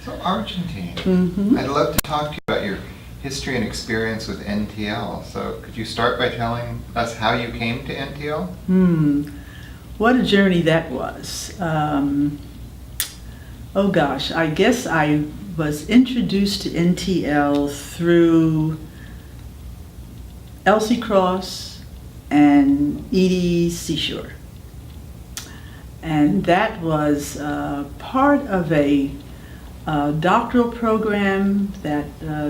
So Argentine. Mm-hmm. I'd love to talk to you about your history and experience with NTL. So could you start by telling us how you came to NTL? What a journey that was. Oh gosh, I guess I was introduced to NTL through Elsie Cross and Edie Seashore. And that was part of a doctoral program that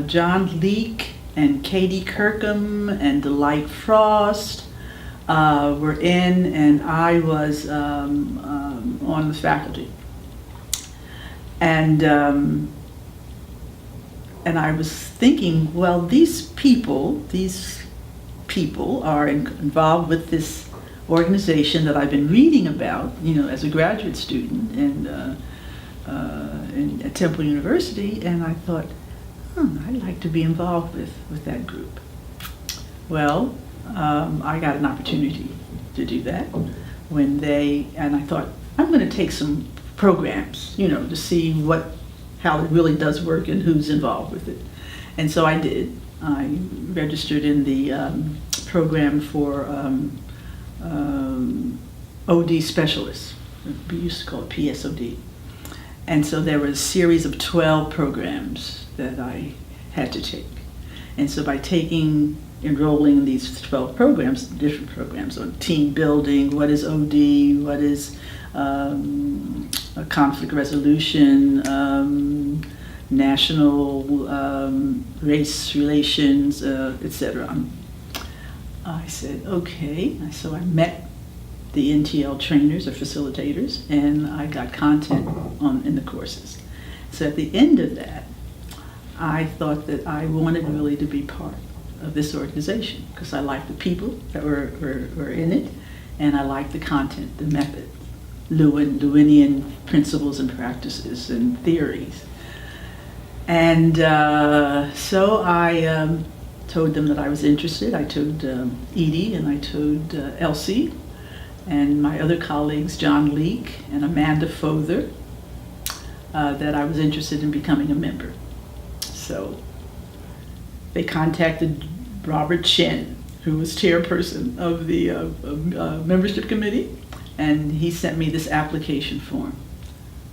John Leake and Katie Kirkham and Delight Frost were in, and I was on the faculty. And I was thinking, well, these people are involved with this organization that I've been reading about, as a graduate student at Temple University, and I thought, I'd like to be involved with that group. Well, I got an opportunity to do that and I thought, I'm going to take some programs, to see how it really does work and who's involved with it. And so I did. I registered in the program for OD specialists. We used to call it PSOD. And so there was a series of 12 programs that I had to take. And so by enrolling in these 12 programs, different programs on team building, what is OD, what is conflict resolution, national race relations, etc. I said, okay. So I met the NTL trainers or facilitators, and I got content in the courses. So at the end of that, I thought that I wanted really to be part of this organization because I liked the people that were in it, and I liked the content, the method, Lewinian principles and practices and theories. And so I told them that I was interested. I told Edie and I told Elsie and my other colleagues, John Leake and Amanda Fother, that I was interested in becoming a member. So they contacted Robert Chen, who was chairperson of the membership committee, and he sent me this application form.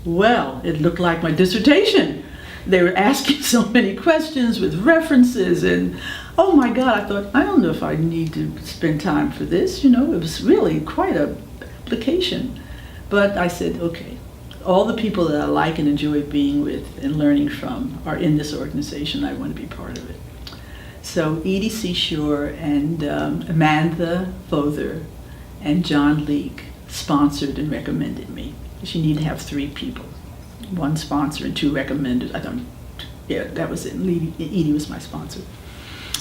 Well, it looked like my dissertation. They were asking so many questions with references, and oh my God, I thought, I don't know if I need to spend time for this. It was really quite an application. But I said, okay, all the people that I like and enjoy being with and learning from are in this organization. I want to be part of it. So Edie Seashore and Amanda Fother and John Leake sponsored and recommended me. You need to have 3 people. 1 sponsor and 2 recommenders. That was it. Edie was my sponsor.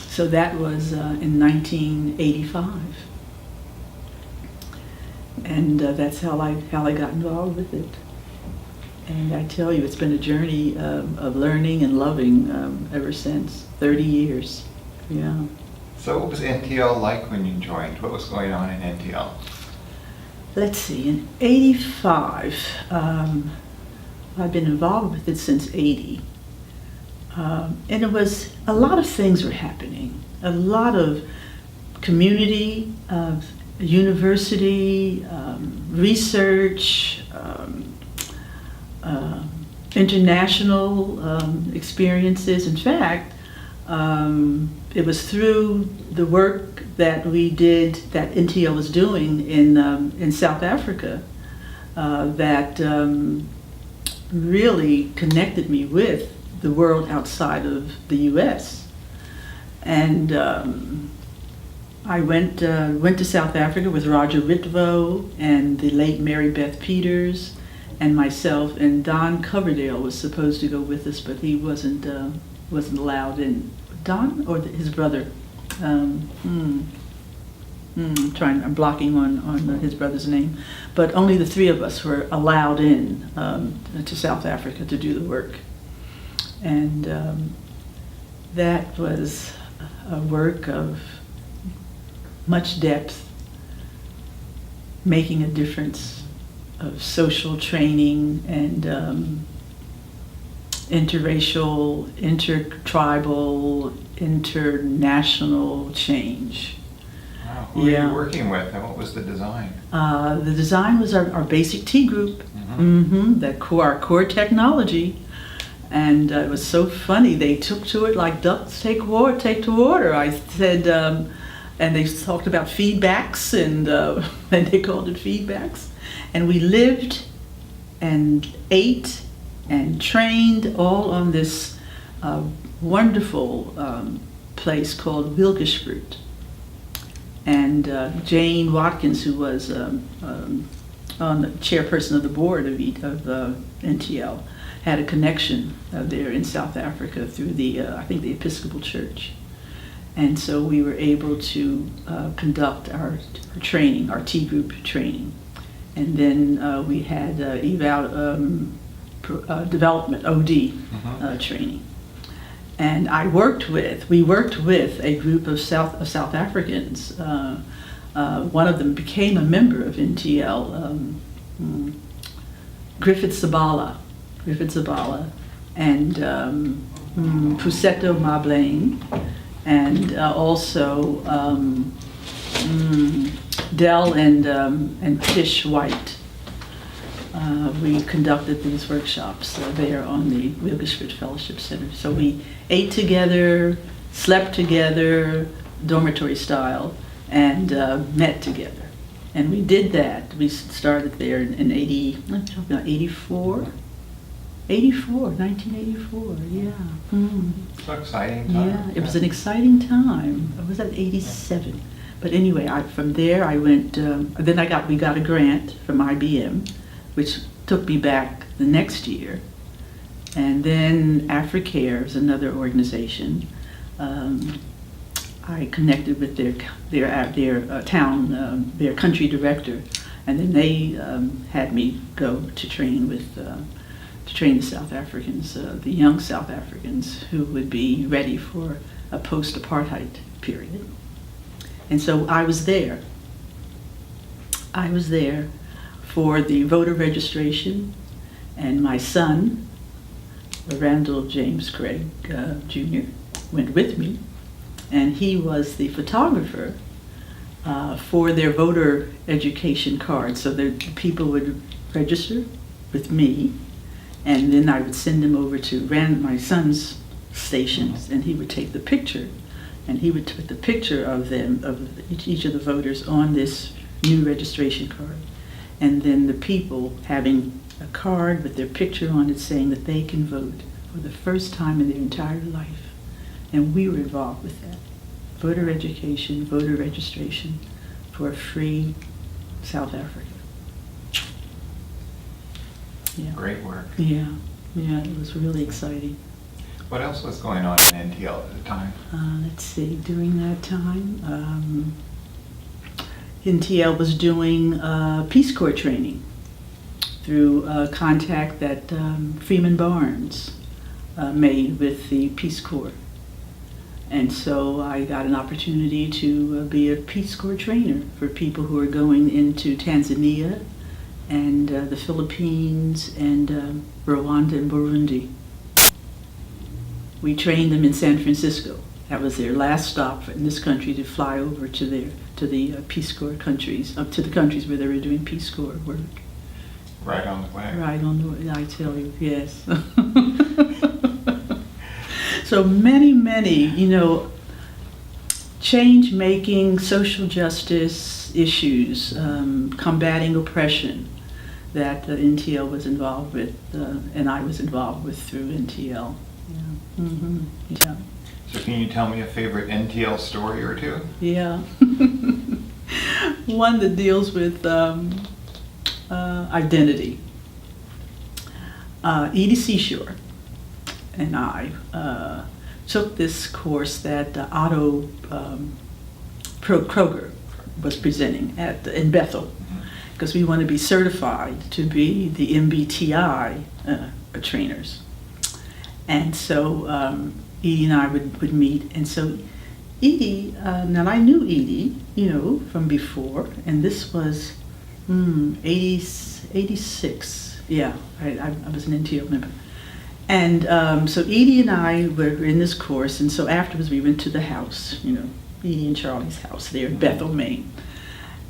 So that was in 1985. And that's how I got involved with it. And I tell you, it's been a journey of learning and loving ever since, 30 years. Yeah. So what was NTL like when you joined? What was going on in NTL? Let's see, in 85, I've been involved with it since 80. And it was, a lot of things were happening. A lot of community, university, research, international experiences. In fact, it was through the work that we did, that NTL was doing in South Africa, that really connected me with the world outside of the U.S. And I went to South Africa with Roger Ritvo and the late Mary Beth Peters and myself, and Don Coverdale was supposed to go with us, but he wasn't allowed in. Don or his brother? I'm blocking on his brother's name, but only the 3 of us were allowed in to South Africa to do the work, and that was a work of much depth, making a difference, of social training and interracial, intertribal, international change. Wow. Who were you working with, and what was the design? The design was our basic T group, our core technology. And it was so funny. They took to it like ducks take to water. I said, and they talked about feedbacks, and they called it feedbacks. And we lived and ate and trained all on this wonderful place called Wilkesfruit. And Jane Watkins, who was on the chairperson of the board of NTL, had a connection there in South Africa through I think the Episcopal Church. And so we were able to conduct our training, our T group training. And then we had development, OD training. And we worked with a group of South Africans. One of them became a member of NTL, Griffith Zabala, and Pusetto Mablain, and also Dell and Tish White. We conducted these workshops there on the Wilkesfruit Fellowship Center. So we ate together, slept together, dormitory style, and met together. And we did that. We started there in 1984, yeah. So exciting time. Yeah, it was an exciting time. I was at 87. But anyway, from there I went, then we got a grant from IBM, which took me back the next year. And then Africare is another organization. I connected with their country director, and then they had me go to train the South Africans, the young South Africans who would be ready for a post-apartheid period. And so I was there. For the voter registration, and my son, Randall James Craig Jr., went with me, and he was the photographer for their voter education card. So the people would register with me, and then I would send him over to my son's stations, and he would take the picture, and he would put the picture of them, of each of the voters, on this new registration card. And then the people having a card with their picture on it saying that they can vote for the first time in their entire life. And we were involved with that. Voter education, voter registration for a free South Africa. Yeah. Great work. Yeah, it was really exciting. What else was going on in NTL at the time? Let's see, during that time, NTL was doing Peace Corps training through contact that Freeman Barnes made with the Peace Corps. And so I got an opportunity to be a Peace Corps trainer for people who are going into Tanzania and the Philippines and Rwanda and Burundi. We trained them in San Francisco. That was their last stop in this country to fly over to the Peace Corps countries, up to the countries where they were doing Peace Corps work. Right on the way. Right on the way, I tell you, yes. So many, change-making, social justice issues, combating oppression that NTL was involved with, and I was involved with through NTL. Yeah. Yeah. So can you tell me a favorite NTL story or two? Yeah. One that deals with identity. Edie Seashore and I took this course that Otto Kroger was presenting in Bethel, because we want to be certified to be the MBTI trainers. And so Edie and I would meet, and so Edie, now I knew Edie, from before, and this was 86, yeah, I was an NTL member. And so Edie and I were in this course, and so afterwards we went to the house, Edie and Charlie's house there in Bethel, Maine.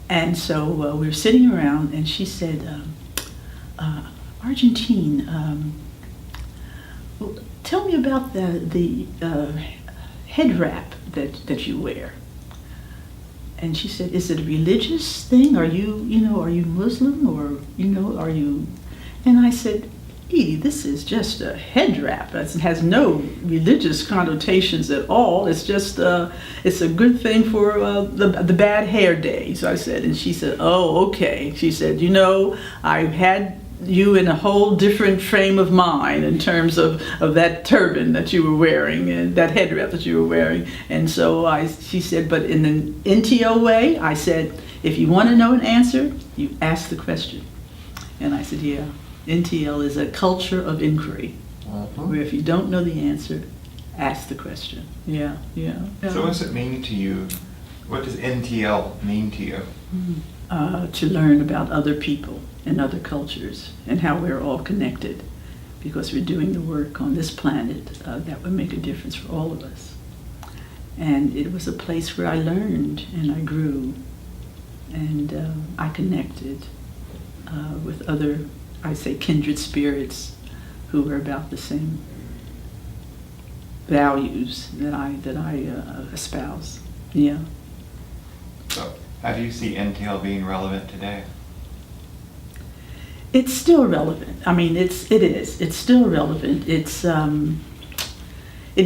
And so we were sitting around, and she said, Argentine, well, tell me about the head wrap that you wear. And she said, is it a religious thing? Are you Muslim, or, are you? And I said, Edie, this is just a head wrap. It has no religious connotations at all. It's just, it's a good thing for the bad hair days, I said. And she said, oh, okay. She said, I've had you in a whole different frame of mind in terms of that turban that you were wearing and that head wrap that you were wearing. And so she said, but in an NTO way, I said, if you want to know an answer, you ask the question. And I said, yeah, NTL is a culture of inquiry, where if you don't know the answer, ask the question. Yeah. So what does it mean to you? What does NTL mean to you? To learn about other people and other cultures and how we're all connected, because we're doing the work on this planet that would make a difference for all of us. And it was a place where I learned and I grew, and I connected with other, I say, kindred spirits who were about the same values that I espouse. Yeah. So how do you see NTL being relevant today? It's still relevant. I mean, it is. It's still relevant. It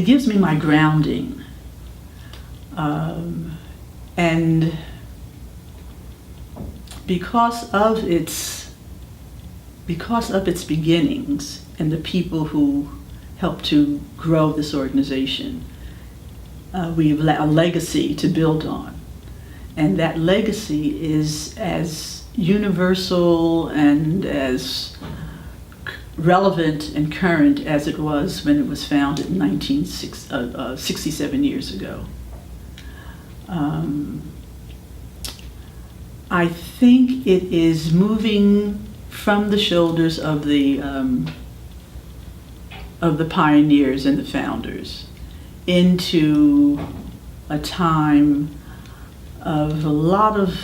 gives me my grounding, and because of its beginnings and the people who helped to grow this organization, we have a legacy to build on, and that legacy is as universal and as relevant and current as it was when it was founded 67 years ago. I think it is moving from the shoulders of the pioneers and the founders into a time of a lot of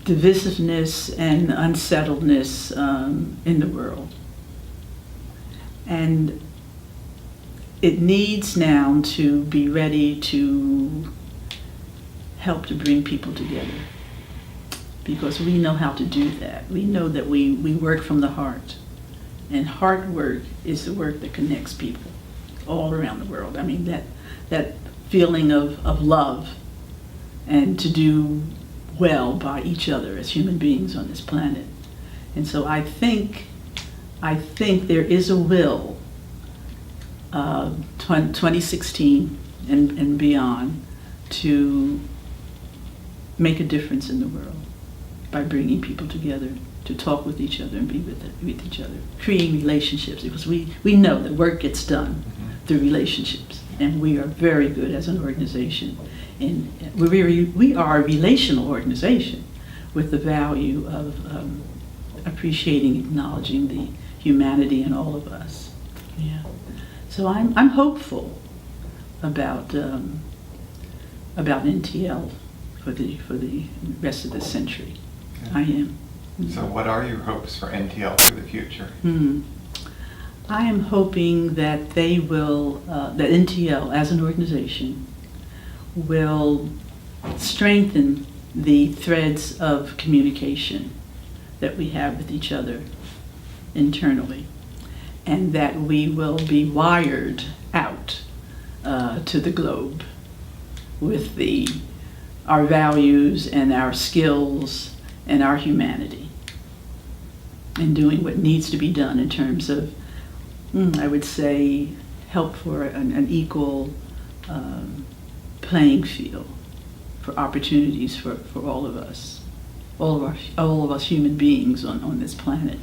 divisiveness and unsettledness in the world. And it needs now to be ready to help to bring people together, because we know how to do that. We know that we work from the heart, and heart work is the work that connects people all around the world. I mean, that feeling of love and to do well by each other as human beings on this planet. And so I think there is a will, 2016 and beyond, to make a difference in the world by bringing people together to talk with each other and be with each other, creating relationships, because we know that work gets done through relationships, and we are very good as an organization. And we are a relational organization with the value of appreciating, acknowledging the humanity in all of us. Yeah. So I'm hopeful about NTL for the rest of the century. Yeah. I am. So what are your hopes for NTL for the future? I am hoping that they will, that NTL as an organization will strengthen the threads of communication that we have with each other internally, and that we will be wired out to the globe with our values and our skills and our humanity, and doing what needs to be done in terms of, I would say, help for an equal playing field, for opportunities for all of us, all of us human beings on this planet.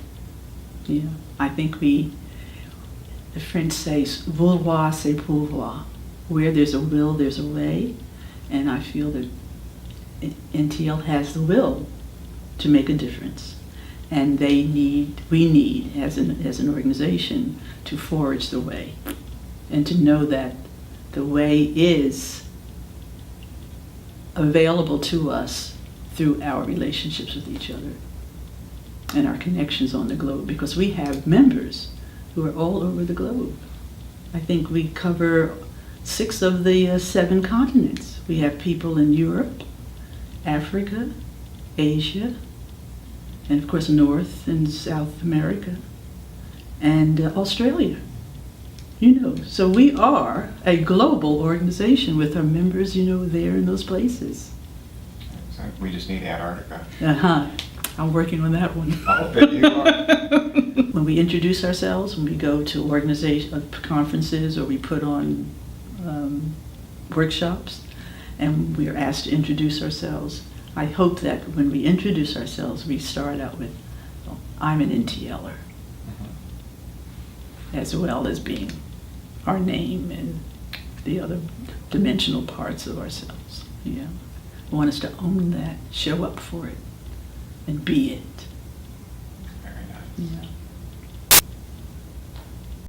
Yeah, I think the French say, vouloir c'est pouvoir. Where there's a will, there's a way, and I feel that NTL has the will to make a difference. And we need, as an organization, to forge the way and to know that the way is available to us through our relationships with each other and our connections on the globe, because we have members who are all over the globe. I think we cover 6 of the 7 continents. We have people in Europe, Africa, Asia, and of course North and South America, and Australia. So we are a global organization with our members, there in those places. So we just need Antarctica. I'm working on that one. I'll bet you are. When we introduce ourselves, when we go to organization conferences, or we put on workshops, and we are asked to introduce ourselves, I hope that when we introduce ourselves, we start out with, I'm an NTLer, as well as being our name and the other dimensional parts of ourselves. Yeah, I want us to own that, show up for it, and be it. Very nice. Yeah.